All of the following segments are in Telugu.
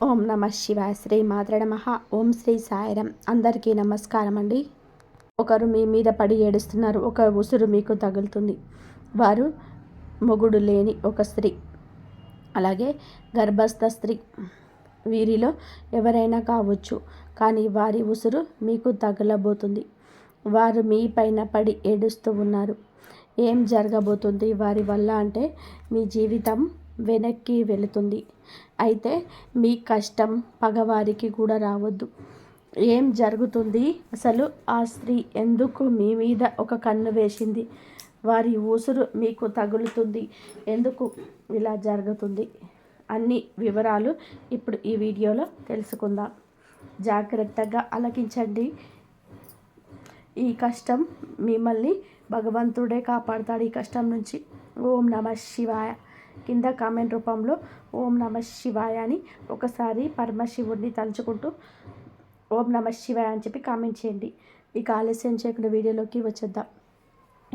ఓం నమ శివాయ. శ్రీ మాత్రే నమః. ఓం శ్రీ సాయిరం. అందరికీ నమస్కారం అండి. ఒకరు మీ మీద పడి ఏడుస్తున్నారు. ఒక ఉసురు మీకు తగులుతుంది. వారు మొగుడు లేని ఒక స్త్రీ, అలాగే గర్భస్థ స్త్రీ. వీరిలో ఎవరైనా కావచ్చు, కానీ వారి ఉసురు మీకు తగలబోతుంది. వారు మీ పైన పడి ఏడుస్తూ ఉన్నారు. ఏం జరగబోతుంది వారి వల్ల అంటే మీ జీవితం వెనక్కి వెళుతుంది. అయితే మీ కష్టం పగవారికి కూడా రావద్దు. ఏం జరుగుతుంది అసలు? ఆ స్త్రీ ఎందుకు మీ మీద ఒక కన్ను వేసింది? వారి ఊసురు మీకు తగులుతుంది. ఎందుకు ఇలా జరుగుతుంది? అన్ని వివరాలు ఇప్పుడు ఈ వీడియోలో తెలుసుకుందాం. జాగ్రత్తగా ఆలకించండి. ఈ కష్టం మిమ్మల్ని భగవంతుడే కాపాడుతాడు ఈ కష్టం నుంచి. ఓం నమ శివాయ. కింద కామెంట్ రూపంలో ఓం నమ శివాయ అని ఒకసారి పరమశివుడిని తలుచుకుంటూ ఓం నమ శివాయ అని చెప్పి కామెంట్ చేయండి. ఇక ఆలస్యం చేయకుండా వీడియోలోకి వచ్చేద్దాం.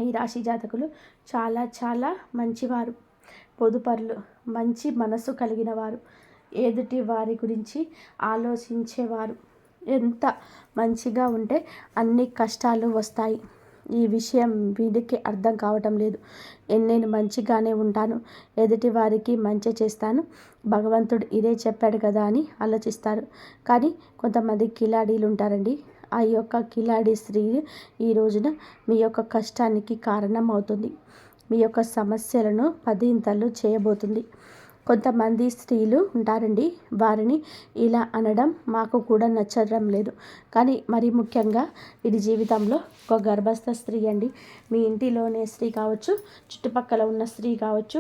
ఈ రాశి జాతకులు చాలా చాలా మంచివారు, పొదుపరులు, మంచి మనసు కలిగిన వారు, ఎదుటి వారి గురించి ఆలోచించేవారు. ఎంత మంచిగా ఉంటే అన్ని కష్టాలు వస్తాయి. ఈ విషయం వీడికి అర్థం కావటం లేదు. నేను మంచిగానే ఉంటాను, ఎదుటి వారికి మంచి చేస్తాను, భగవంతుడు ఇదే చెప్పాడు కదా అని ఆలోచిస్తారు. కానీ కొంతమంది కిలాడీలు ఉంటారండి. ఆ యొక్క కిలాడి స్త్రీ ఈ రోజున మీ యొక్క కష్టానికి కారణం అవుతుంది. మీ యొక్క సమస్యలను పదింతలు చేయబోతుంది. కొంతమంది స్త్రీలు ఉంటారండి, వారిని ఇలా అనడం మాకు కూడా నచ్చడం లేదు. కానీ మరీ ముఖ్యంగా ఇది జీవితంలో ఒక గర్భస్థ స్త్రీ అండి. మీ ఇంటిలోనే స్త్రీ కావచ్చు, చుట్టుపక్కల ఉన్న స్త్రీ కావచ్చు.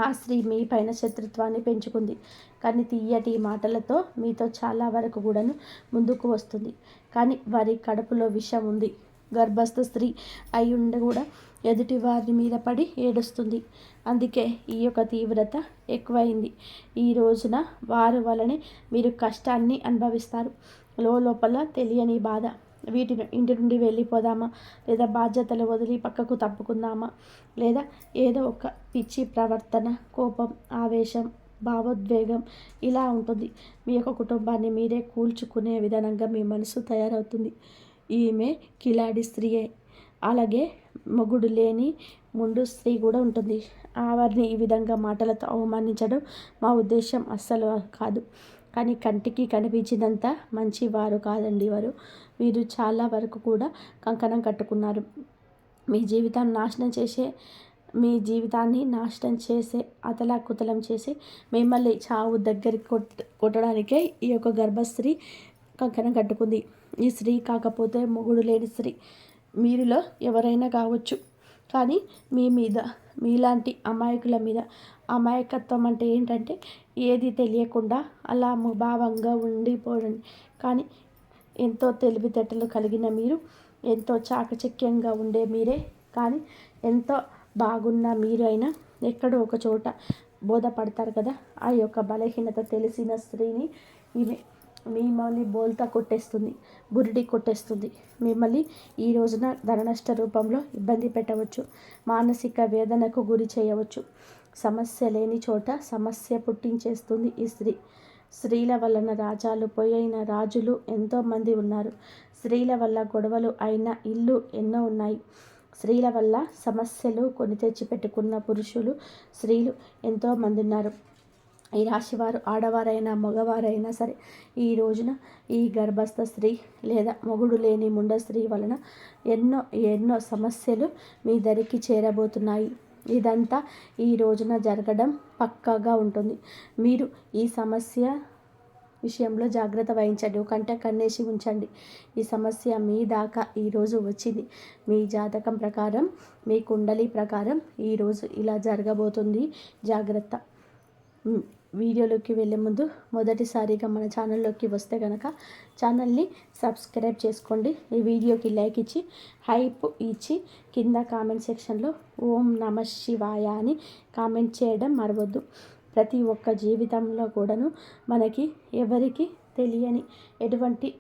ఆ స్త్రీ మీ పైన శత్రుత్వాన్ని పెంచుకుంది. కానీ తీయటి మాటలతో మీతో చాలా వరకు కూడాను ముందుకు వస్తుంది. కానీ వారి కడుపులో విషం ఉంది. గర్భస్థ స్త్రీ అయి ఉండి కూడా ఎదుటి వారి మీద పడి ఏడుస్తుంది. అందుకే ఈ యొక్క తీవ్రత ఎక్కువైంది. ఈ రోజున వారి వలనే మీరు కష్టాన్ని అనుభవిస్తారు. లోపల తెలియని బాధ. వీటిని ఇంటి నుండి వెళ్ళిపోదామా, లేదా బాధ్యతలు వదిలి పక్కకు తప్పుకుందామా, లేదా ఏదో ఒక పిచ్చి ప్రవర్తన, కోపం, ఆవేశం, భావోద్వేగం ఇలా ఉంటుంది. మీ యొక్క కుటుంబాన్ని మీరే కూల్చుకునే విధానంగా మీ మనసు తయారవుతుంది. ఈమె కిలాడి స్త్రీయే. అలాగే మొగుడు లేని ముందు స్త్రీ కూడా ఉంటుంది. వారిని ఈ విధంగా మాటలతో అవమానించడం మా ఉద్దేశం అస్సలు కాదు. కానీ కంటికి కనిపించినంత మంచివారు కాదండి వారు. వీరు చాలా వరకు కూడా కంకణం కట్టుకున్నారు. మీ జీవితాన్ని నాశనం చేసే అతలాకుతలం చేసి మిమ్మల్ని చావు దగ్గరికి కొట్టడానికే ఈ యొక్క గర్భస్త్రీ కంకణం కట్టుకుంది. ఈ స్త్రీ కాకపోతే మొగుడు లేని స్త్రీ మీరులో ఎవరైనా కావచ్చు. కానీ మీ మీద, మీలాంటి అమాయకుల మీద, అమాయకత్వం అంటే ఏంటంటే ఏది తెలియకుండా అలా ముభావంగా ఉండిపోండి. కానీ ఎంతో తెలివితేటలు కలిగిన మీరు, ఎంతో చాకచక్యంగా ఉండే మీరే, కానీ ఎంతో బాగున్న మీరు అయినా ఎక్కడో ఒక చోట బోధపడతారు కదా. ఆ యొక్క బలహీనత తెలిసిన స్త్రీని ఈమె మిమ్మల్ని బోల్తా కొట్టేస్తుంది, బురిడి కొట్టేస్తుంది. మిమ్మల్ని ఈ రోజున ధననష్ట రూపంలో ఇబ్బంది పెట్టవచ్చు, మానసిక వేదనకు గురి చేయవచ్చు. సమస్య లేని చోట సమస్య పుట్టించేస్తుంది ఈ స్త్రీ. స్త్రీల వలన రాజాలు పోయిన రాజులు ఎంతోమంది ఉన్నారు. స్త్రీల వల్ల గొడవలు అయిన ఇల్లు ఎన్నో ఉన్నాయి. స్త్రీల వల్ల సమస్యలు కొని తెచ్చిపెట్టుకున్న పురుషులు, స్త్రీలు ఎంతోమంది ఉన్నారు. ఈ రాశివారు ఆడవారైనా మగవారైనా సరే ఈ రోజున ఈ గర్భస్థ స్త్రీ లేదా మొగుడు లేని ముండ స్త్రీ వలన ఎన్నో ఎన్నో సమస్యలు మీ దరికి చేరబోతున్నాయి. ఇదంతా ఈ రోజున జరగడం పక్కాగా ఉంటుంది. మీరు ఈ సమస్య విషయంలో జాగ్రత్త వహించండి. ఒకంటే కన్నేసి ఉంచండి. ఈ సమస్య మీ దాకా ఈరోజు వచ్చింది. మీ జాతకం ప్రకారం, మీ కుండలి ప్రకారం ఈరోజు ఇలా జరగబోతుంది. జాగ్రత్త. వీడియోలోకి వెళ్ళే ముందు మొదటిసారిగా మన ఛానల్లోకి వస్తే కనుక ఛానల్ని సబ్స్క్రైబ్ చేసుకోండి. ఈ వీడియోకి లైక్ ఇచ్చి హైప్ ఇచ్చి కింద కామెంట్ సెక్షన్లో ఓం నమ శివాయ అని కామెంట్ చేయడం మరవద్దు. ప్రతి ఒక్క జీవితంలో కూడాను మనకి ఎవరికి తెలియని ఎటువంటి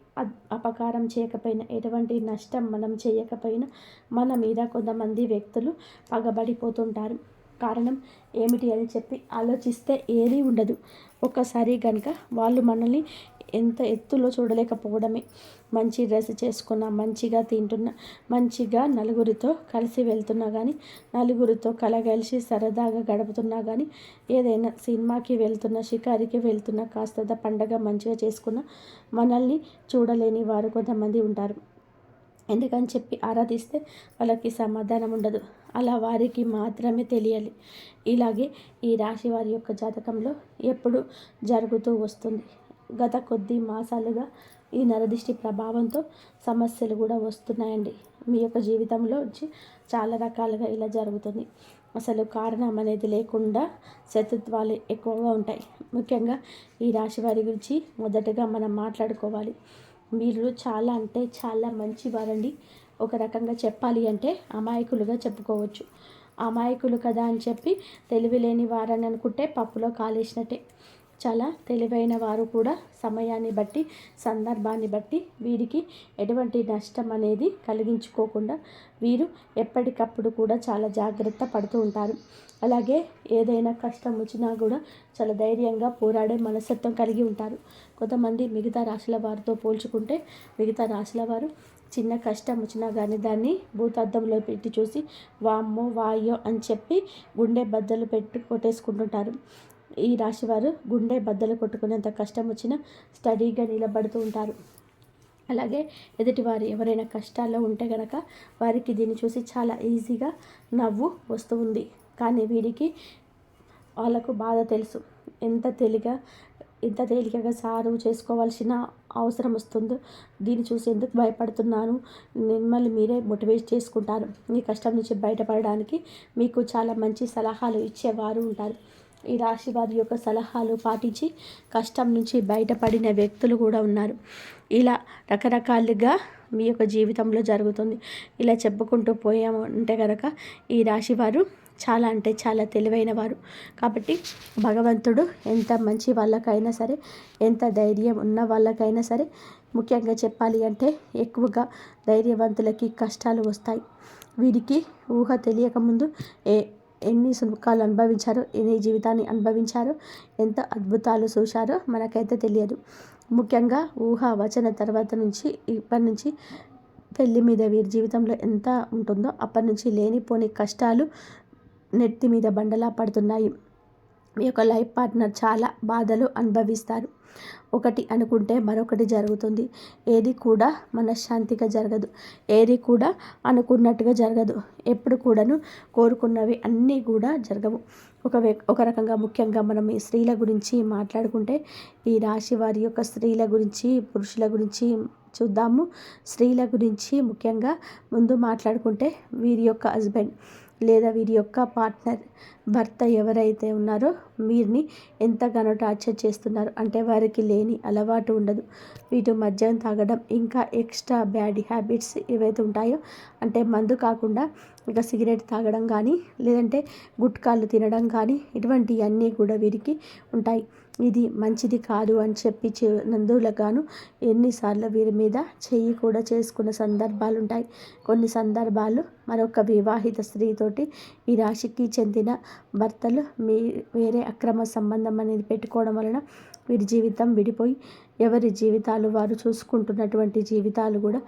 అపకారం చేయకపోయినా, ఎటువంటి నష్టం మనం చేయకపోయినా మన మీద కొంతమంది వ్యక్తులు పగబడిపోతుంటారు. కారణం ఏమిటి అని చెప్పి ఆలోచిస్తే ఏదీ ఉండదు. ఒక్కసారి కనుక వాళ్ళు మనల్ని ఎంత ఎత్తులో చూడలేకపోవడమే. మంచి డ్రెస్ చేసుకున్నా, మంచిగా తింటున్నా, మంచిగా నలుగురితో కలిసి వెళ్తున్నా కానీ, నలుగురితో కలగలిసి సరదాగా గడుపుతున్నా కానీ, ఏదైనా సినిమాకి వెళ్తున్నా, షికారికి వెళ్తున్నా, కాస్త పండగ మంచిగా చేసుకున్న మనల్ని చూడలేని వారు కొంతమంది ఉంటారు. ఎందుకని చెప్పి ఆరాధిస్తే వాళ్ళకి సమాధానం ఉండదు. అలా వారికి మాత్రమే తెలియాలి. ఇలాగే ఈ రాశి వారి యొక్క జాతకంలో ఎప్పుడు జరుగుతూ వస్తుంది. గత కొద్ది మాసాలుగా ఈ నరదిష్టి ప్రభావంతో సమస్యలు కూడా వస్తున్నాయండి. మీ యొక్క జీవితంలో చాలా రకాలుగా ఇలా జరుగుతుంది. అసలు కారణం అనేది లేకుండా శత్రుత్వాలు ఎక్కువగా ఉంటాయి. ముఖ్యంగా ఈ రాశి వారి గురించి మొదటగా మనం మాట్లాడుకోవాలి. మీరు చాలా అంటే చాలా మంచివారండి. ఒక రకంగా చెప్పాలి అంటే అమాయకులుగా చెప్పుకోవచ్చు. అమాయకులు కదా అని చెప్పి తెలివి లేని వారని అనుకుంటే పప్పులో కాలేసినట్టే. చాలా తెలివైన వారు కూడా సమయాన్ని బట్టి, సందర్భాన్ని బట్టి వీరికి ఎటువంటి నష్టం అనేది కలిగించుకోకుండా వీరు ఎప్పటికప్పుడు కూడా చాలా జాగ్రత్త పడుతూ ఉంటారు. అలాగే ఏదైనా కష్టం వచ్చినా కూడా చాలా ధైర్యంగా పోరాడే మనస్తత్వం కలిగి ఉంటారు. కొంతమంది మిగతా రాశుల వారితో పోల్చుకుంటే మిగతా రాశుల వారు చిన్న కష్టం వచ్చినా కానీ దాన్ని భూతద్దంలో పెట్టి చూసి వామ్మో వాయ్యో అని చెప్పి గుండె బద్దలు పెట్టి కొట్టేసుకుంటుంటారు. ఈ రాశివారు గుండె బద్దలు కొట్టుకునేంత కష్టం వచ్చినా స్టడీగా నిలబడుతూ ఉంటారు. అలాగే ఎదుటివారు ఎవరైనా కష్టాల్లో ఉంటే కనుక వారికి దీన్ని చూసి చాలా ఈజీగా నవ్వు వస్తూ ఉంది. కానీ వీరికి వాళ్ళకు బాధ తెలుసు. ఎంత తేలికగా సాల్వ్ చేసుకోవాల్సిన అవసరం వస్తుందో దీన్ని చూసి ఎందుకు భయపడుతున్నాను, మిమ్మల్ని మీరే మోటివేట్ చేసుకుంటారు. ఈ కష్టం నుంచి బయటపడడానికి మీకు చాలా మంచి సలహాలు ఇచ్చేవారు ఉంటారు. ఈ రాశి వారి యొక్క సలహాలు పాటించి కష్టం నుంచి బయటపడిన వ్యక్తులు కూడా ఉన్నారు. ఇలా రకరకాలుగా మీ యొక్క జీవితంలో జరుగుతుంది. ఇలా చెప్పుకుంటూ పోయామంటే కనుక ఈ రాశి వారు చాలా అంటే చాలా తెలివైన వారు. కాబట్టి భగవంతుడు ఎంత మంచి వాళ్ళకైనా సరే, ఎంత ధైర్యం ఉన్న వాళ్ళకైనా సరే, ముఖ్యంగా చెప్పాలి అంటే ఎక్కువగా ధైర్యవంతులకి కష్టాలు వస్తాయి. వీరికి ఊహ తెలియకముందు ఎన్ని సుఖాలు అనుభవించారో, ఎన్ని జీవితాన్ని అనుభవించారో, ఎంత అద్భుతాలు చూశారో మనకైతే తెలియదు. ముఖ్యంగా ఊహ వచ్చిన తర్వాత నుంచి ఇప్పటి నుంచి పెళ్ళి మీద వీరి జీవితంలో ఎంత ఉంటుందో అప్పటి నుంచి లేనిపోని కష్టాలు నెత్తి మీద బండలా పడుతున్నాయి. మీ యొక్క లైఫ్ పార్ట్నర్ చాలా బాధలు అనుభవిస్తారు. ఒకటి అనుకుంటే మరొకటి జరుగుతుంది. ఏది కూడా మనశ్శాంతిగా జరగదు. ఏది కూడా అనుకున్నట్టుగా జరగదు. ఎప్పుడు కూడాను కోరుకున్నవి అన్నీ కూడా జరగవు. ఒక రకంగా ముఖ్యంగా మనం ఈ స్త్రీల గురించి మాట్లాడుకుంటే ఈ రాశి వారి యొక్క స్త్రీల గురించి, పురుషుల గురించి చూద్దాము. స్త్రీల గురించి ముఖ్యంగా ముందు మాట్లాడుకుంటే వీరి యొక్క హస్బెండ్ లేదా వీరి యొక్క పార్ట్నర్, భర్త ఎవరైతే ఉన్నారో వీరిని ఎంతగానో టార్చర్ చేస్తున్నారు. అంటే వారికి లేని అలవాటు ఉండదు. వీటి మద్యం తాగడం, ఇంకా ఎక్స్ట్రా బ్యాడ్ హ్యాబిట్స్ ఏవైతే ఉంటాయో, అంటే మందు కాకుండా ఇక సిగరెట్ తాగడం కానీ, లేదంటే గుట్కాలు తినడం కానీ, ఇటువంటివన్నీ కూడా వీరికి ఉంటాయి. ఇది మంచిది కాదు అని చెప్పి నందులకు ఎన్నిసార్లు వీరి మీద చెయ్యి కూడా చేసుకున్న సందర్భాలు ఉంటాయి. కొన్ని సందర్భాలు మరొక వివాహిత స్త్రీతోటి ఈ రాశికి చెందిన భర్తలు వేరే అక్రమ సంబంధం అనేది పెట్టుకోవడం వలన వీరి జీవితం విడిపోయి ఎవరి జీవితాలు వారు చూసుకుంటున్నటువంటి జీవితాలు కూడా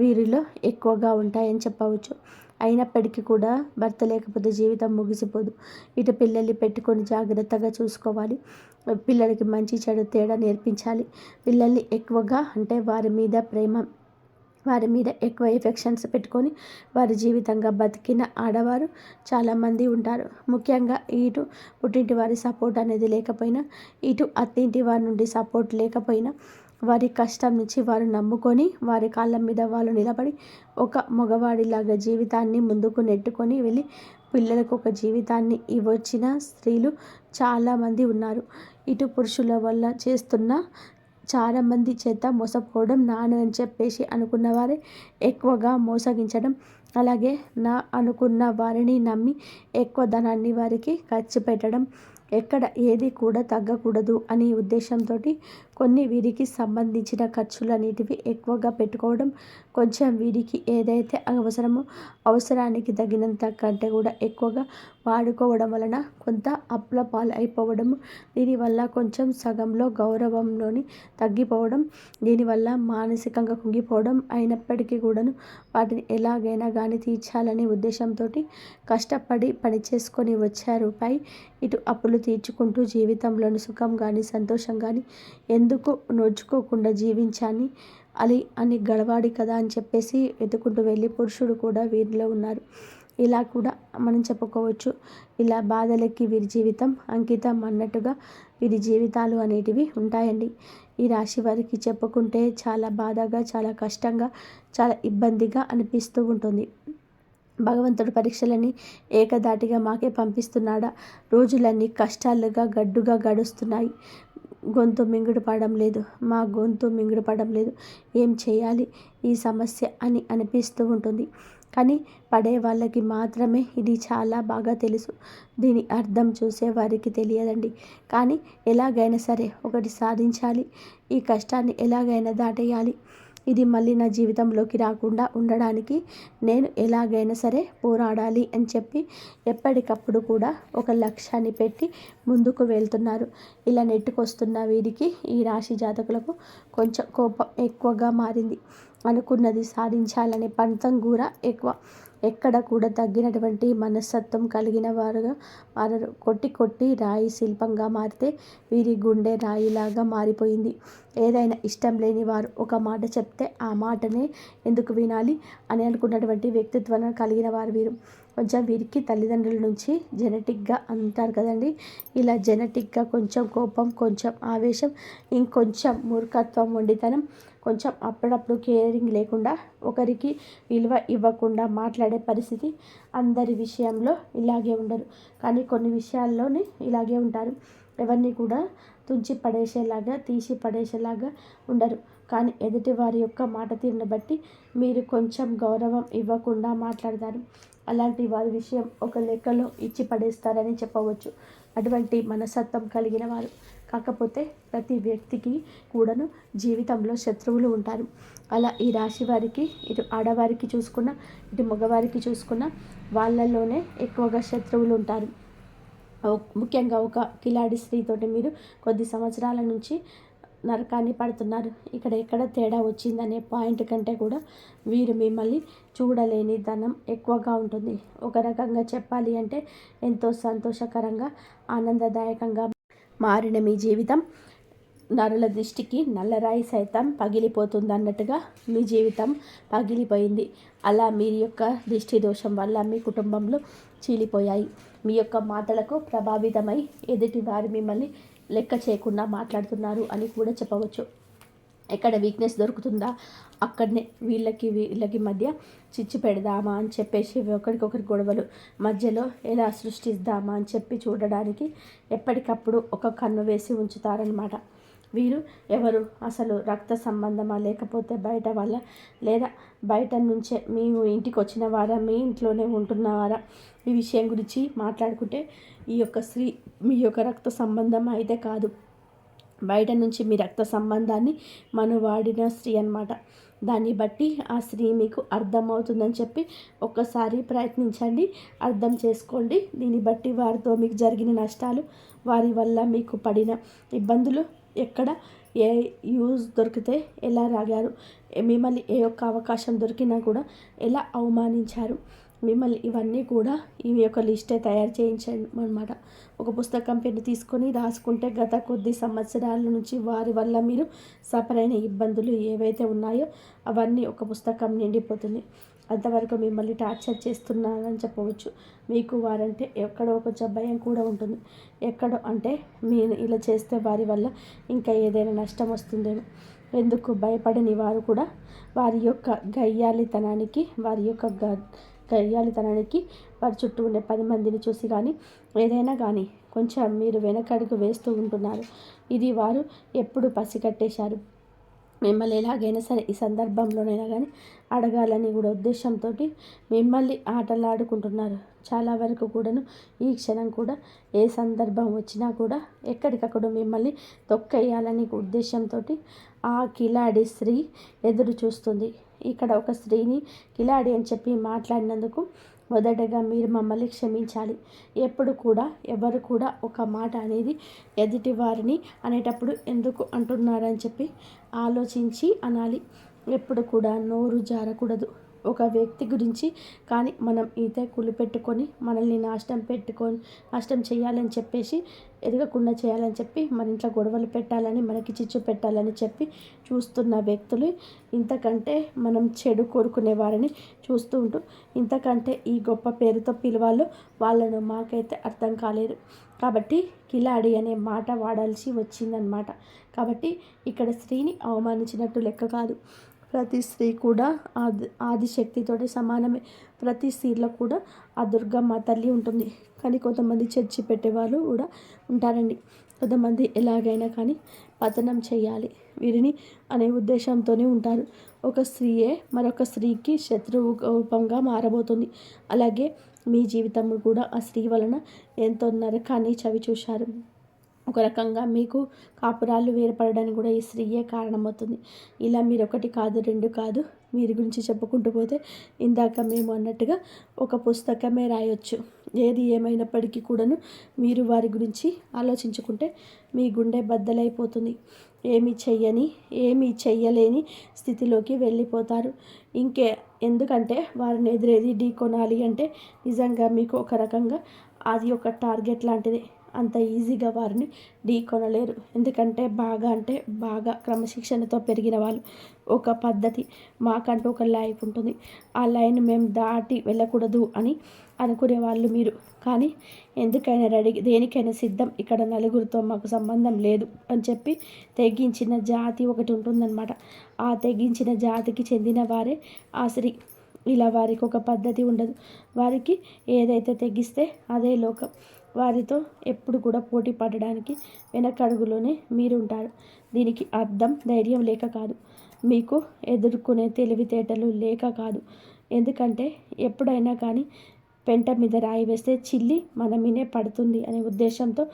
వీరిలో ఎక్కువగా ఉంటాయని చెప్పవచ్చు. అయినప్పటికీ కూడా భర్త లేకపోతే జీవితం ముగిసిపోదు. ఇటు పిల్లల్ని పెట్టుకొని జాగ్రత్తగా చూసుకోవాలి. పిల్లలకి మంచి చెడు తేడా నేర్పించాలి. పిల్లల్ని ఎక్కువగా అంటే వారి మీద ప్రేమ, వారి మీద ఎక్కువ ఎఫెక్షన్స్ పెట్టుకొని వారి జీవితంగా బతికిన ఆడవారు చాలామంది ఉంటారు. ముఖ్యంగా ఇటు పుట్టింటి వారి సపోర్ట్ అనేది లేకపోయినా, ఇటు అత్తింటి వారి నుండి సపోర్ట్ లేకపోయినా, వారి కష్టం నుంచి వారు నమ్ముకొని వారి కాళ్ళ మీద వాళ్ళు నిలబడి ఒక మగవాడిలాగా జీవితాన్ని ముందుకు నెట్టుకొని వెళ్ళి పిల్లలకు ఒక జీవితాన్ని ఇవ్వొచ్చిన స్త్రీలు చాలామంది ఉన్నారు. ఇటు పురుషుల వల్ల చేస్తున్న చాలామంది చేత మోసపోవడం, నాను అని చెప్పేసి అనుకున్న వారే ఎక్కువగా మోసగించడం, అలాగే నా అనుకున్న వారిని నమ్మి ఎక్కువ ధనాన్ని వారికి ఖర్చు పెట్టడం, ఎక్కడ ఏది కూడా తగ్గకూడదు అనే ఉద్దేశంతో కొన్ని వీరికి సంబంధించిన ఖర్చులన్నిటివి ఎక్కువగా పెట్టుకోవడం, కొంచెం వీరికి ఏదైతే అవసరమో అవసరానికి తగినంత కంటే కూడా ఎక్కువగా వాడుకోవడం వలన కొంత అప్పుల పాలు అయిపోవడము, దీనివల్ల కొంచెం సగంలో గౌరవంలోని తగ్గిపోవడం, దీనివల్ల మానసికంగా కుంగిపోవడం, అయినప్పటికీ కూడాను వాటిని ఎలాగైనా కానీ తీర్చాలనే ఉద్దేశంతో కష్టపడి పని చేసుకొని వచ్చే రూపాయి ఇటు అప్పులు తీర్చుకుంటూ జీవితంలోని సుఖం కానీ సంతోషం కానీ ఎందుకు నోచుకోకుండా జీవించాని అని గడవాడి కదా అని చెప్పేసి వెతుకుంటూ వెళ్ళి పురుషుడు కూడా వీరిలో ఉన్నారు. ఇలా కూడా మనం చెప్పుకోవచ్చు. ఇలా బాధలకి వీరి జీవితం అంకితం అన్నట్టుగా వీరి జీవితాలు అనేటివి ఉంటాయండి. ఈ రాశి వారికి చెప్పుకుంటే చాలా బాధగా, చాలా కష్టంగా, చాలా ఇబ్బందిగా అనిపిస్తూ ఉంటుంది. భగవంతుడు పరీక్షలని ఏకధాటిగా మాకే పంపిస్తున్నాడా? రోజులన్నీ కష్టాలుగా గడ్డుగా గడుస్తున్నాయి. గొంతు మింగుడు పడడం లేదు, మా గొంతు మింగుడు పడడం లేదు, ఏం చేయాలి ఈ సమస్య అని అనిపిస్తూ ఉంటుంది. కానీ పడే వాళ్ళకి మాత్రమే ఇది చాలా బాగా తెలుసు. దీని అర్థం చూసే వారికి తెలియదండి. కానీ ఎలాగైనా సరే ఒకటి సాధించాలి, ఈ కష్టాన్ని ఎలాగైనా దాటేయాలి, ఇది మళ్ళీ నా జీవితంలోకి రాకుండా ఉండడానికి నేను ఎలాగైనా సరే పోరాడాలి అని చెప్పి ఎప్పటికప్పుడు కూడా ఒక లక్ష్యాన్ని పెట్టి ముందుకు వెళ్తున్నారు. ఇలా నెట్టుకొస్తున్న వీరికి ఈ రాశి జాతకులకు కొంచెం కోపం ఎక్కువగా మారింది. అనుకున్నది సాధించాలనే పంతం కూడా ఎక్కువ. ఎక్కడ కూడా తగ్గినటువంటి మనస్తత్వం కలిగిన వారుగా మారరు. కొట్టి కొట్టి రాయి శిల్పంగా మారితే వీరి గుండె రాయిలాగా మారిపోయింది. ఏదైనా ఇష్టం లేని వారు ఒక మాట చెప్తే ఆ మాటనే ఎందుకు వినాలి అని అనుకున్నటువంటి వ్యక్తిత్వాన్ని కలిగిన వారు వీరు. కొంచెం వీరికి తల్లిదండ్రుల నుంచి జెనెటిక్గా అంటారు కదండి, ఇలా జెనెటిక్గా కొంచెం కోపం, కొంచెం ఆవేశం, ఇంకొంచెం మూర్ఖత్వం, మొండితనం, కొంచెం అప్పుడప్పుడు కేరింగ్ లేకుండా ఒకరికి విలువ ఇవ్వకుండా మాట్లాడే పరిస్థితి. అందరి విషయంలో ఇలాగే ఉండరు, కానీ కొన్ని విషయాల్లోనే ఇలాగే ఉంటారు. ఎవరిని కూడా తుంచి పడేసేలాగా, తీసి పడేసేలాగా ఉండరు. కానీ ఎదుటి వారి యొక్క మాట తీరును బట్టి మీరు కొంచెం గౌరవం ఇవ్వకుండా మాట్లాడతారు. అలాంటి వారి విషయం ఒక లెక్కలో ఇచ్చి పడేస్తారని చెప్పవచ్చు. అటువంటి మనస్తత్వం కలిగిన వారు. కాకపోతే ప్రతి వ్యక్తికి కూడాను జీవితంలో శత్రువులు ఉంటారు. అలా ఈ రాశి వారికి ఇటు ఆడవారికి చూసుకున్న, ఇటు మగవారికి చూసుకున్న వాళ్ళల్లోనే ఎక్కువగా శత్రువులు ఉంటారు. ముఖ్యంగా ఒక కిలాడి స్త్రీతోటి మీరు కొద్ది సంవత్సరాల నుంచి నరకాన్ని పడుతున్నారు. ఇక్కడ ఎక్కడ తేడా వచ్చిందనే పాయింట్ కంటే కూడా వీరు మిమ్మల్ని చూడలేని ధనం ఎక్కువగా ఉంటుంది. ఒక రకంగా చెప్పాలి అంటే ఎంతో సంతోషకరంగా, ఆనందదాయకంగా మారిన మీ జీవితం నరుల దృష్టికి నల్లరాయి సైతం పగిలిపోతుందన్నట్టుగా మీ జీవితం పగిలిపోయింది. అలా మీ యొక్క దృష్టి దోషం వల్ల మీ కుటుంబంలో చీలిపోయాయి. మీ యొక్క మాటలకు ప్రభావితమై ఎదుటి వారు మిమ్మల్ని లెక్క చేయకుండా మాట్లాడుతున్నారు అని కూడా చెప్పవచ్చు. ఎక్కడ వీక్నెస్ దొరుకుతుందా అక్కడనే వీళ్ళకి మధ్య చిచ్చు పెడదామా అని చెప్పేసి ఒకరికొకరి గొడవలు మధ్యలో ఎలా సృష్టిద్దామా అని చెప్పి చూడడానికి ఎప్పటికప్పుడు ఒక కన్ను వేసి ఉంచుతారనమాట. వీరు ఎవరు? అసలు రక్త సంబంధమా, లేకపోతే బయట వాళ్ళ, లేదా బయట నుంచే మేము ఇంటికి వచ్చిన వారా, మీ ఇంట్లోనే ఉంటున్నవారా, ఈ విషయం గురించి మాట్లాడుకుంటే ఈ యొక్క స్త్రీ మీ యొక్క రక్త సంబంధం అయితే కాదు, బయట నుంచి మీ రక్త సంబంధాన్ని వాడిన స్త్రీ అన్నమాట. దాన్ని బట్టి ఆ స్త్రీ మీకు అర్థమవుతుందని చెప్పి ఒక్కసారి ప్రయత్నించండి, అర్థం చేసుకోండి. దీన్ని బట్టి వారితో మీకు జరిగిన నష్టాలు, వారి వల్ల మీకు పడిన ఇబ్బందులు, ఎక్కడ ఏ యూజ్ దొరికితే ఎలా రాగారు, మిమ్మల్ని ఏ ఒక్క అవకాశం దొరికినా కూడా ఎలా అవమానించారు, మిమ్మల్ని ఇవన్నీ కూడా ఈ యొక్క లిస్టే తయారు చేయించండి అనమాట. ఒక పుస్తకం పెన్ను తీసుకొని రాసుకుంటే గత కొద్ది సంవత్సరాల నుంచి వారి వల్ల మీరు సఫర్ అయిన ఇబ్బందులు ఏవైతే ఉన్నాయో అవన్నీ ఒక పుస్తకం నిండిపోతుంది. అంతవరకు మిమ్మల్ని టార్చర్ చేస్తున్నారని చెప్పవచ్చు. మీకు వారంటే ఎక్కడో కొంచెం భయం కూడా ఉంటుంది. ఎక్కడో అంటే మీరు ఇలా చేస్తే వారి వల్ల ఇంకా ఏదైనా నష్టం వస్తుందేమో. ఎందుకు భయపడని వారు కూడా వారి యొక్క గయ్యాళితనానికి, వారి చుట్టూ ఉండే 10 మందిని చూసి కానీ ఏదైనా కానీ కొంచెం మీరు వెనకడుగు వేస్తూ ఉంటున్నారు. ఇది వారు ఎప్పుడు పసిగట్టేశారు. మిమ్మల్ని ఎలాగైనా సరే ఈ సందర్భంలోనైనా కానీ అడగాలని కూడా ఉద్దేశంతో మిమ్మల్ని ఆటలాడుకుంటున్నారు. చాలా వరకు కూడాను ఈ క్షణం కూడా ఏ సందర్భం వచ్చినా కూడా ఎక్కడికక్కడ మిమ్మల్ని తొక్కేయాలని ఉద్దేశంతో ఆ కిలాడి స్త్రీ ఎదురు చూస్తుంది. ఇక్కడ ఒక స్త్రీని కిలాడి అని చెప్పి మాట్లాడినందుకు మొదటగా మీరు మమ్మల్ని క్షమించాలి. ఎప్పుడు కూడా ఎవరు కూడా ఒక మాట అనేది ఎదుటి వారిని అనేటప్పుడు ఎందుకు అంటున్నారని చెప్పి ఆలోచించి అనాలి. ఎప్పుడు కూడా నోరు జారకూడదు ఒక వ్యక్తి గురించి. కానీ మనం ఈత కులిపెట్టుకొని మనల్ని నాశనం చేయాలని చెప్పేసి ఎదగకుండా చేయాలని చెప్పి మన ఇంట్లో గొడవలు పెట్టాలని మనకి చిచ్చు పెట్టాలని చెప్పి చూస్తున్న వ్యక్తులు ఇంతకంటే మనం చెడు కోరుకునే వారిని చూస్తూ ఉంటూ ఇంతకంటే ఈ గొప్ప పేరుతో పిలవాలో వాళ్ళను మాకైతే అర్థం కాలేదు. కాబట్టి కిలాడి అనే మాట వాడాల్సి వచ్చిందనమాట. కాబట్టి ఇక్కడ స్త్రీని అవమానించినట్టు లెక్క కాదు. ప్రతి స్త్రీ కూడా ఆదిశక్తితోటి సమానమే. ప్రతి స్త్రీలో కూడా ఆ దుర్గమ్మ తల్లి ఉంటుంది. కానీ కొంతమంది చర్చి పెట్టేవాళ్ళు కూడా ఉంటారండి. కొంతమంది ఎలాగైనా కానీ పతనం చేయాలి వీరిని అనే ఉద్దేశంతోనే ఉంటారు. ఒక స్త్రీయే మరొక స్త్రీకి శత్రువు రూపంగా మారబోతుంది. అలాగే మీ జీవితం కూడా ఆ స్త్రీ వలన ఎంతో నరకాన్ని చవి చూశారు. ఒక రకంగా మీకు కాపురాలు వేరుపడడానికి కూడా ఈ స్త్రీయే కారణమవుతుంది. ఇలా మీరు ఒకటి కాదు రెండు కాదు మీరు గురించి చెప్పుకుంటూ పోతే ఇందాక మేము అన్నట్టుగా ఒక పుస్తకమే రాయొచ్చు. ఏది ఏమైనప్పటికీ కూడాను మీరు వారి గురించి ఆలోచించుకుంటే మీ గుండె బద్దలైపోతుంది. ఏమీ చెయ్యలేని స్థితిలోకి వెళ్ళిపోతారు. ఎందుకంటే వారిని ఎదురేది ఢీ కొనాలి అంటే నిజంగా మీకు ఒక రకంగా అది ఒక టార్గెట్ లాంటిది. అంత ఈజీగా వారిని ఢీ కొనలేరు. ఎందుకంటే బాగా క్రమశిక్షణతో పెరిగిన వాళ్ళు. ఒక పద్ధతి మాకంటూ ఒక లైఫ్ ఉంటుంది. ఆ లైన్ మేము దాటి వెళ్ళకూడదు అని అనుకునే వాళ్ళు మీరు. కానీ ఎందుకైనా రెడీ, దేనికైనా సిద్ధం. ఇక్కడ నలుగురితో మాకు సంబంధం లేదు అని చెప్పి తెగించిన జాతి ఒకటి ఉంటుందన్నమాట. ఆ తెగించిన జాతికి చెందిన వారే ఆ స్త్రీ. ఇలా వారికి ఒక పద్ధతి ఉండదు. వారికి ఏదైతే తెగిస్తే అదే లోకం. వారితో ఎప్పుడు కూడా పోటీ పడడానికి వెనకడుగులోనే మీరుంటారు. దీనికి అర్థం ధైర్యం లేక కాదు, మీకు ఎదుర్కొనే తెలివితేటలు లేక కాదు. ఎందుకంటే ఎప్పుడైనా కానీ పెంట మీద రాయి వేస్తే చిల్లి మన మీనే పడుతుంది అనే ఉద్దేశంతో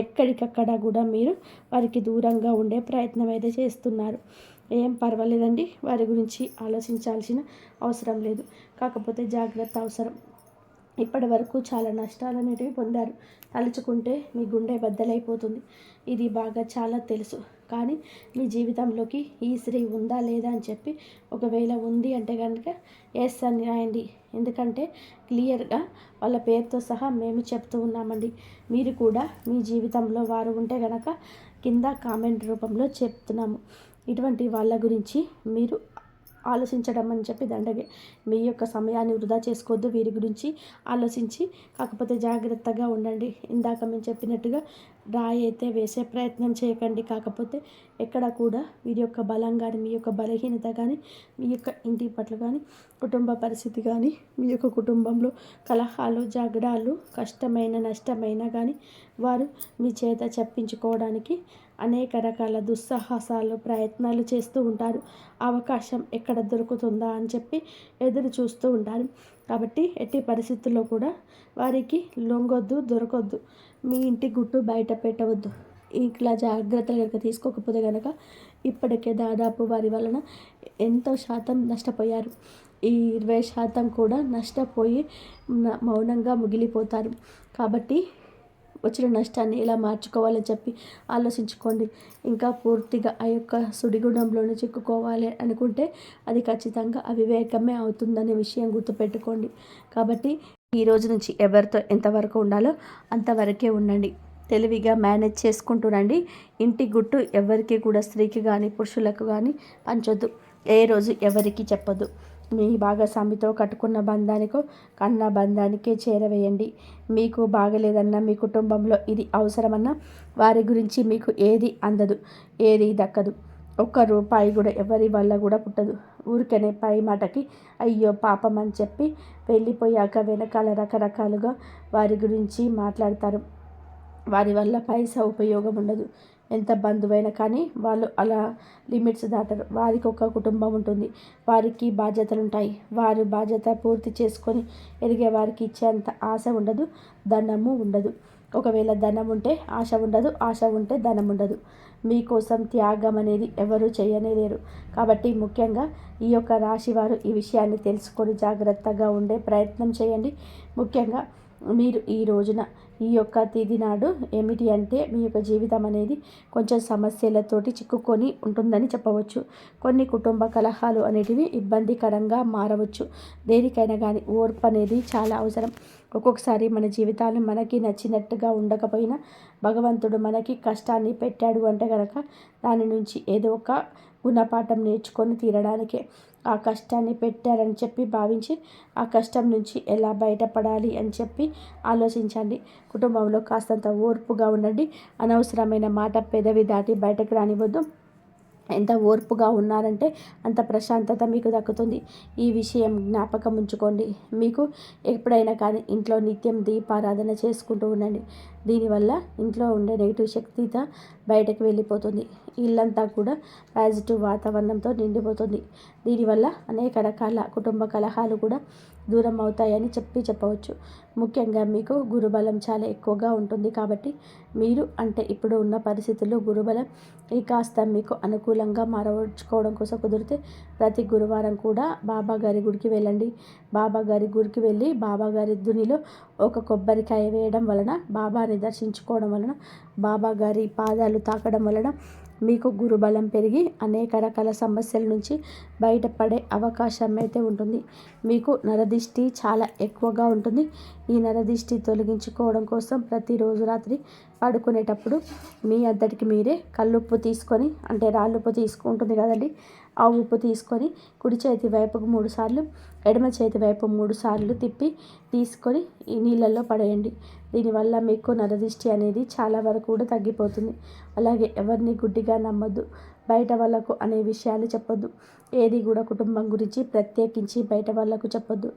ఎక్కడికక్కడ కూడా మీరు వారికి దూరంగా ఉండే ప్రయత్నం అయితే చేస్తున్నారు. ఏం పర్వాలేదండి, వారి గురించి ఆలోచించాల్సిన అవసరం లేదు. కాకపోతే జాగ్రత్త అవసరం. ఇప్పటి వరకు చాలా నష్టాలు అనేటివి పొందారు. తలుచుకుంటే మీ గుండె బద్దలైపోతుంది. ఇది బాగా చాలా తెలుసు. కానీ మీ జీవితంలోకి ఈ స్త్రీ ఉందా లేదా అని చెప్పి ఒకవేళ ఉంది అంటే కనుక ఎస్ అని రాయండి. ఎందుకంటే క్లియర్గా వాళ్ళ పేరుతో సహా మేము చెప్తూ ఉన్నామండి. మీరు కూడా మీ జీవితంలో వారు ఉంటే కనుక కింద కామెంట్ రూపంలో చెప్తున్నాము. ఇటువంటి వాళ్ళ గురించి మీరు ఆలోచించడం అని చెప్పి దండగే. మీ యొక్క సమయాన్ని వృధా చేసుకోవద్దు. వీరి గురించి ఆలోచించి కాకపోతే జాగ్రత్తగా ఉండండి. ఇందాక మేము చెప్పినట్టుగా రాయి అయితే వేసే ప్రయత్నం చేయకండి. కాకపోతే ఎక్కడ కూడా వీరి యొక్క బలం కానీ మీ యొక్క బలహీనత కానీ మీ యొక్క ఇంటి పట్ల కానీ కుటుంబ పరిస్థితి కానీ మీ యొక్క కుటుంబంలో కలహాలు జగడాలు కష్టమైన నష్టమైనా కానీ వారు మీ చేత చెప్పించుకోవడానికి అనేక రకాల దుస్సాహసాలు ప్రయత్నాలు చేస్తూ ఉంటారు. అవకాశం ఎక్కడ దొరుకుతుందా అని చెప్పి ఎదురు చూస్తూ ఉంటారు. కాబట్టి ఎట్టి పరిస్థితుల్లో కూడా వారికి లొంగొద్దు, దొరకొద్దు. మీ ఇంటి గుట్టు బయట పెట్టవద్దు. ఇట్లా జాగ్రత్తలు కనుక తీసుకోకపోతే కనుక ఇప్పటికే దాదాపు వారి వలన ఎంతో శాతం నష్టపోయారు. ఈ 20% కూడా నష్టపోయి మౌనంగా మిగిలిపోతారు. కాబట్టి వచ్చిన నష్టాన్ని ఎలా మార్చుకోవాలని చెప్పి ఆలోచించుకోండి. ఇంకా పూర్తిగా ఆ యొక్క సుడిగుండంలోనే చిక్కుకోవాలి అనుకుంటే అది ఖచ్చితంగా అవివేకమే అవుతుందనే విషయం గుర్తుపెట్టుకోండి. కాబట్టి ఈ రోజు నుంచి ఎవరితో ఎంతవరకు ఉండాలో అంతవరకే ఉండండి. తెలివిగా మేనేజ్ చేసుకుంటూ రండి. ఇంటి గుట్టు ఎవరికి కూడా స్త్రీకి కానీ పురుషులకు కానీ పంచొద్దు. ఏ రోజు ఎవరికి చెప్పొద్దు. మీ భాగస్వామితో కట్టుకున్న బంధానికో కన్న బంధానికే చేరవేయండి. మీకు బాగలేదన్నా మీ కుటుంబంలో ఇది అవసరమన్నా వారి గురించి మీకు ఏది అందదు, ఏది దక్కదు. ఒక్క రూపాయి కూడా ఎవరి వల్ల కూడా పుట్టదు. ఊరికనే పై మాటకి అయ్యో పాపం అని చెప్పి వెళ్ళిపోయాక వెనకాల రకరకాలుగా వారి గురించి మాట్లాడతారు. వారి వల్ల పైసా ఉపయోగం ఉండదు. ఎంత బంధువైనా కానీ వాళ్ళు అలా లిమిట్స్ దాటరు. వారికి ఒక కుటుంబం ఉంటుంది, వారికి బాధ్యతలు ఉంటాయి. వారు బాధ్యత పూర్తి చేసుకొని ఎదిగే వారికి ఇచ్చేంత ఆశ ఉండదు, ధనము ఉండదు. ఒకవేళ ధనం ఉంటే ఆశ ఉండదు, ఆశ ఉంటే ధనం ఉండదు. మీకోసం త్యాగం అనేది ఎవరు చేయలేరు. కాబట్టి ముఖ్యంగా ఈ యొక్క రాశి వారు ఈ విషయాన్ని తెలుసుకొని జాగ్రత్తగా ఉండే ప్రయత్నం చేయండి. ముఖ్యంగా మీరు ఈ రోజున ఈ యొక్క తిథి నాడు ఏమిటి అంటే మీ యొక్క జీవితం అనేది కొంచెం సమస్యలతోటి చిక్కుకొని ఉంటుందని చెప్పవచ్చు. కొన్ని కుటుంబ కలహాలు అనేటివి ఇబ్బందికరంగా మారవచ్చు. దేనికైనా కానీ ఓర్పు అనేది చాలా అవసరం. ఒక్కొక్కసారి మన జీవితాలు మనకి నచ్చినట్టుగా ఉండకపోయినా భగవంతుడు మనకి కష్టాన్ని పెట్టాడు అంటే కనుక దాని నుంచి ఏదో ఒక గుణపాఠం నేర్చుకొని తీరడానికే. ఆ కష్టాన్ని పెట్టారని చెప్పి భావించి ఆ కష్టం నుంచి ఎలా బయటపడాలి అని చెప్పి ఆలోచించండి. కుటుంబంలో కాస్తంత ఓర్పుగా ఉండండి. అనవసరమైన మాట పెదవి దాటి బయటకు రానివ్వద్దు. ఎంత ఓర్పుగా ఉన్నారంటే అంత ప్రశాంతత మీకు దక్కుతుంది. ఈ విషయం జ్ఞాపకం ఉంచుకోండి. మీకు ఎప్పుడైనా కానీ ఇంట్లో నిత్యం దీపారాధన చేసుకుంటూ ఉండండి. దీనివల్ల ఇంట్లో ఉండే నెగిటివ్ శక్తితో బయటకు వెళ్ళిపోతుంది. ఇల్లంతా కూడా పాజిటివ్ వాతావరణంతో నిండిపోతుంది. దీనివల్ల అనేక రకాల కుటుంబ కలహాలు కూడా దూరం అవుతాయని చెప్పవచ్చు. ముఖ్యంగా మీకు గురుబలం చాలా ఎక్కువగా ఉంటుంది. కాబట్టి మీరు అంటే ఇప్పుడు ఉన్న పరిస్థితుల్లో గురుబలం ఈ కాస్త మీకు అనుకూలంగా మార్చుకోవడం కోసం కుదిరితే ప్రతి గురువారం కూడా బాబా గారి గుడికి వెళ్ళండి. బాబా గారి గుడికి వెళ్ళి బాబా గారి దునిలో ఒక కొబ్బరికాయ వేయడం వలన, బాబాని దర్శించుకోవడం వలన, బాబా గారి పాదాలు తాకడం వలన మీకు గురుబలం పెరిగి అనేక రకాల సమస్యల నుంచి బయటపడే అవకాశం అయితే ఉంటుంది. మీకు నరదిష్టి చాలా ఎక్కువగా ఉంటుంది. ఈ నరదిష్టి తొలగించుకోవడం కోసం ప్రతిరోజు రాత్రి పడుకునేటప్పుడు మీ అంతటికి మీరే కల్లుప్పు తీసుకొని, అంటే రాళ్ళుప్పు తీసుకుంటుంది కదండి, ఆ ఉప్పు తీసుకొని కుడి చేతి వైపుకు 3 సార్లు, ఎడమ చేతి వైపు 3 సార్లు తిప్పి తీసుకొని ఈ నీళ్ళల్లో పడేయండి. దీనివల్ల మీకు నరదిష్టి అనేది చాలా వరకు కూడా తగ్గిపోతుంది. అలాగే ఎవరిని గుడ్డిగా నమ్మొద్దు. బయట వాళ్ళకు అనే విషయాలు చెప్పొద్దు. ఏది కూడా కుటుంబం గురించి ప్రత్యేకించి బయట వాళ్ళకు చెప్పొద్దు.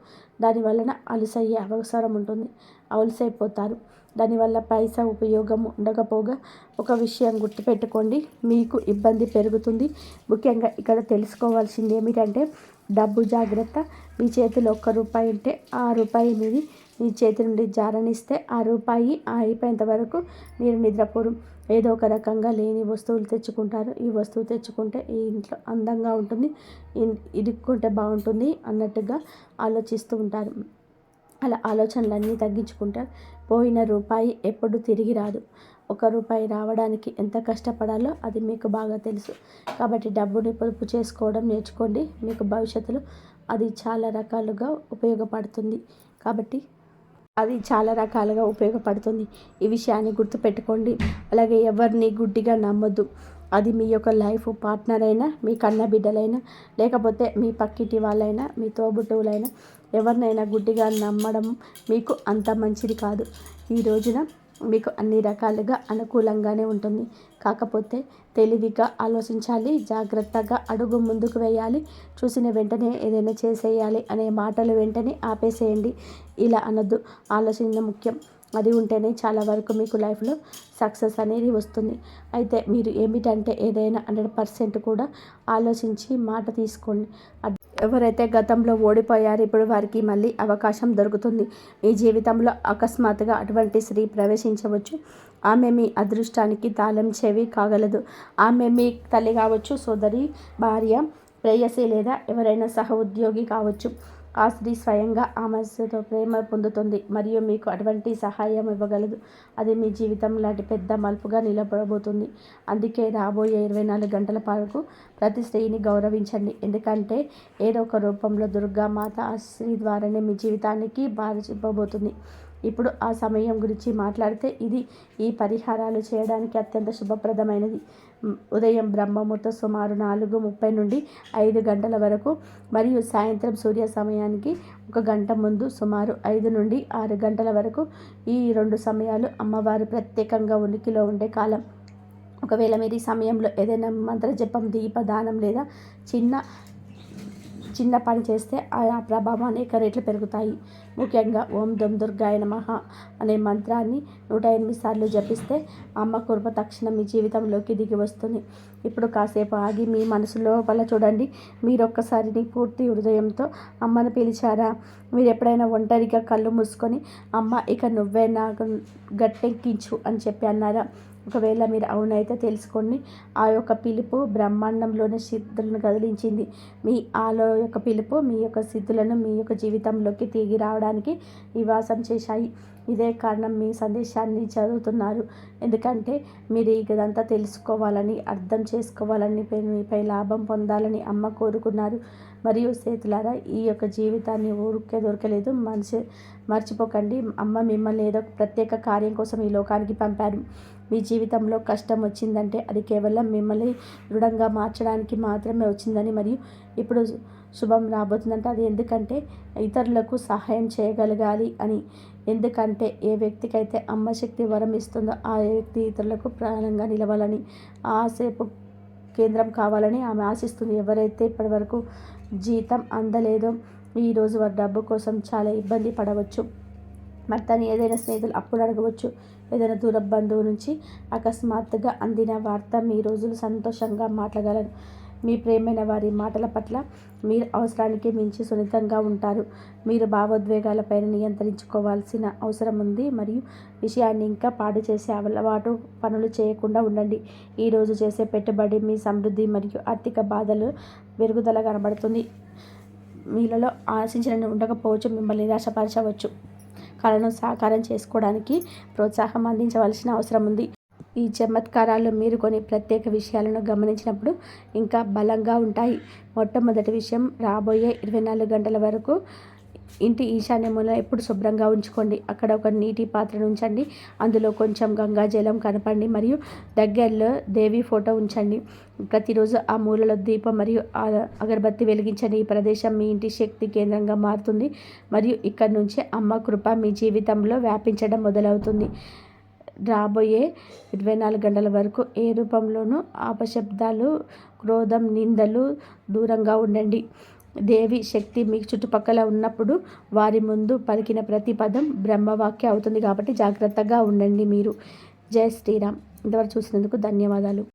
దానివలన అలసయ్యే అవసరం ఉంటుంది, అలసైపోతారు. దానివల్ల పైసా ఉపయోగం ఉండకపోగా ఒక విషయం గుర్తుపెట్టుకోండి, మీకు ఇబ్బంది పెరుగుతుంది. ముఖ్యంగా ఇక్కడ తెలుసుకోవాల్సింది ఏమిటంటే డబ్బు జాగ్రత్త. మీ చేతిలో ₹1 ఉంటే ఆ రూపాయి మీది మీ చేతి నుండి జారనిస్తే ఆ రూపాయి అయిపోయేంత వరకు మీరు నిద్రపోరు. ఏదో ఒక రకంగా లేని వస్తువులు తెచ్చుకుంటారు. ఈ వస్తువు తెచ్చుకుంటే ఈ ఇంట్లో అందంగా ఉంటుంది, ఇరుక్కుంటే బాగుంటుంది అన్నట్టుగా ఆలోచిస్తూ ఉంటారు. అలా ఆలోచనలన్నీ తగ్గించుకుంటే పోయిన రూపాయి ఎప్పుడు తిరిగి రాదు. ₹1 రావడానికి ఎంత కష్టపడాలో అది మీకు బాగా తెలుసు. కాబట్టి డబ్బుని పొదుపు చేసుకోవడం నేర్చుకోండి. మీకు భవిష్యత్తులో అది చాలా రకాలుగా ఉపయోగపడుతుంది. కాబట్టి అది చాలా రకాలుగా ఉపయోగపడుతుంది. ఈ విషయాన్ని గుర్తుపెట్టుకోండి. అలాగే ఎవరిని గుడ్డిగా నమ్మొద్దు. అది మీ యొక్క లైఫ్ పార్ట్నర్ అయినా, మీ కన్న బిడ్డలైనా, లేకపోతే మీ పక్కింటి వాళ్ళైనా, మీ తోబుట్టువులైనా, ఎవరినైనా గుడ్డిగా నమ్మడం మీకు అంత మంచిది కాదు. ఈ రోజున మీకు అన్ని రకాలుగా అనుకూలంగానే ఉంటుంది. కాకపోతే తెలివిగా ఆలోచించాలి, జాగ్రత్తగా అడుగు ముందుకు వేయాలి. చూసిన వెంటనే ఏదైనా చేసేయాలి అనే మాటలు వెంటనే ఆపేసేయండి. ఇలా అనొద్దు. ఆలోచన ముఖ్యం. అది ఉంటేనే చాలా వరకు మీకు లైఫ్లో సక్సెస్ అనేది వస్తుంది. అయితే మీరు ఏమిటంటే ఏదైనా 100% కూడా ఆలోచించి మాట తీసుకోండి. ఎవరైతే గతంలో ఓడిపోయారో ఇప్పుడు వారికి మళ్ళీ అవకాశం దొరుకుతుంది. మీ జీవితంలో అకస్మాత్తుగా అటువంటి స్త్రీ ప్రవేశించవచ్చు. ఆమె మీ అదృష్టానికి తాళం చెవి కాగలదు. ఆమె మీ తల్లి కావచ్చు, సోదరి, భార్య, ప్రేయసి లేదా ఎవరైనా సహ ఉద్యోగి కావచ్చు. ఆ స్త్రీ స్వయంగా ఆమెతో ప్రేమ పొందుతుంది మరియు మీకు అటువంటి సహాయం ఇవ్వగలదు. అది మీ జీవితం లాంటి పెద్ద మలుపుగా నిలబడబోతుంది. అందుకే రాబోయే 24 గంటల పాటు ప్రతి స్త్రీని గౌరవించండి. ఎందుకంటే ఏదో ఒక రూపంలో దుర్గా మాత ఆ స్త్రీ ద్వారానే మీ జీవితానికి బాధ చెప్పబోతుంది. ఇప్పుడు ఆ సమయం గురించి మాట్లాడితే ఈ పరిహారాలు చేయడానికి అత్యంత శుభప్రదమైనది. ఉదయం బ్రహ్మముహూర్తం సుమారు 4:30 నుండి 5 గంటల వరకు మరియు సాయంత్రం సూర్య సమయానికి 1 గంట ముందు సుమారు 5 నుండి 6 గంటల వరకు. ఈ 2 సమయాలు అమ్మవారు ప్రత్యేకంగా ఉనికిలో ఉండే కాలం. ఒకవేళ మీరు ఈ సమయంలో ఏదైనా మంత్రజపం, దీపదానం లేదా చిన్న పని చేస్తే ఆ ప్రభావం అనేక రెట్లు పెరుగుతాయి. ముఖ్యంగా ఓం దుం దుర్గాయ నమః అనే మంత్రాన్ని 108 సార్లు జపిస్తే అమ్మ కృప తక్షణం మీ జీవితంలోకి దిగి వస్తుంది. ఇప్పుడు కాసేపు ఆగి మీ మనసు లోపల చూడండి. మీరొక్కసారి పూర్తి హృదయంతో అమ్మను పిలిచారా? మీరు ఎప్పుడైనా ఒంటరిగా కళ్ళు మూసుకొని అమ్మ ఇక నువ్వే నాకు గట్టెక్కించు అని చెప్పి అన్నారా? ఒకవేళ మీరు అవునైతే తెలుసుకోండి, ఆ యొక్క పిలుపు బ్రహ్మాండంలోని సిద్ధులను కదిలించింది. మీ ఆలో యొక్క పిలుపు మీ యొక్క సిద్ధులను మీ యొక్క జీవితంలోకి తిరిగి రావడానికి నివాసం చేశాయి. ఇదే కారణం మీ సందేశాన్ని చదువుతున్నారు. ఎందుకంటే మీరు ఇదంతా తెలుసుకోవాలని, అర్థం చేసుకోవాలని, మీపై లాభం పొందాలని అమ్మ కోరుకున్నారు. మరియు స్నేహితులారా, ఈ యొక్క జీవితాన్ని ఊరికే దొరకలేదు. మర్చిపోకండి, అమ్మ మిమ్మల్ని ఏదో ప్రత్యేక కార్యం కోసం ఈ లోకానికి పంపారు. మీ జీవితంలో కష్టం వచ్చిందంటే అది కేవలం మిమ్మల్ని దృఢంగా మార్చడానికి మాత్రమే వచ్చిందని, మరియు ఇప్పుడు శుభం రాబోతుందంటే అది ఎందుకంటే ఇతరులకు సహాయం చేయగలగాలి అని. ఎందుకంటే ఏ వ్యక్తికైతే అమ్మ శక్తి వరం ఇస్తుందో ఆ వ్యక్తి ఇతరులకు ప్రాణంగా నిలవాలని, ఆసేపు కేంద్రం కావాలని ఆమె ఆశిస్తుంది. ఎవరైతే ఇప్పటివరకు జీతం అందలేదో ఈరోజు వారి డబ్బు కోసం చాలా ఇబ్బంది పడవచ్చు. మరి తను ఏదైనా స్నేహితులు అప్పులు అడగవచ్చు. ఏదైనా దూర బంధువు నుంచి అకస్మాత్తుగా అందిన వార్త మీ రోజులు సంతోషంగా మాట్లాడగలరు. మీ ప్రేమైన వారి మాటల పట్ల మీరు అవసరానికి మించి సున్నితంగా ఉంటారు. మీరు భావోద్వేగాలపైన నియంత్రించుకోవాల్సిన అవసరం ఉంది. మరియు విషయాన్ని ఇంకా పాడు చేసే అలవాటు పనులు చేయకుండా ఉండండి. ఈరోజు చేసే పెట్టుబడి మీ సమృద్ధి మరియు ఆర్థిక బాధలు పెరుగుదల కనబడుతుంది. మీలలో ఆశించిన ఉండకపోవచ్చు, మిమ్మల్ని నిరాశపరచవచ్చు. కళను సాకారం చేసుకోవడానికి ప్రోత్సాహం అందించవలసిన అవసరం ఉంది. ఈ చమత్కారాలు మీరు కొన్ని ప్రత్యేక విషయాలను గమనించినప్పుడు ఇంకా బలంగా ఉంటాయి. మొట్టమొదటి విషయం, రాబోయే 24 గంటల వరకు ఇంటి ఈశాన్య మూల ఎప్పుడు శుభ్రంగా ఉంచుకోండి. అక్కడ ఒక నీటి పాత్రను ఉంచండి. అందులో కొంచెం గంగాజలం కలపండి మరియు దగ్గరలో దేవి ఫోటో ఉంచండి. ప్రతిరోజు ఆ మూలలో దీపం మరియు అగరబత్తి వెలిగించండి. ఈ ప్రదేశం మీ ఇంటి శక్తి కేంద్రంగా మారుతుంది మరియు ఇక్కడి నుంచి అమ్మ కృప మీ జీవితంలో వ్యాపించడం మొదలవుతుంది. రాబోయే 24 గంటల వరకు ఏ రూపంలోనూ అపశబ్దాలు, క్రోధం, నిందలు దూరంగా ఉండండి. దేవి శక్తి మీ చుట్టుపక్కల ఉన్నప్పుడు వారి ముందు పలికిన ప్రతి పదం బ్రహ్మవాక్య అవుతుంది. కాబట్టి జాగ్రత్తగా ఉండండి. మీరు జై శ్రీరామ్. ఇంతవరకు చూసినందుకు ధన్యవాదాలు.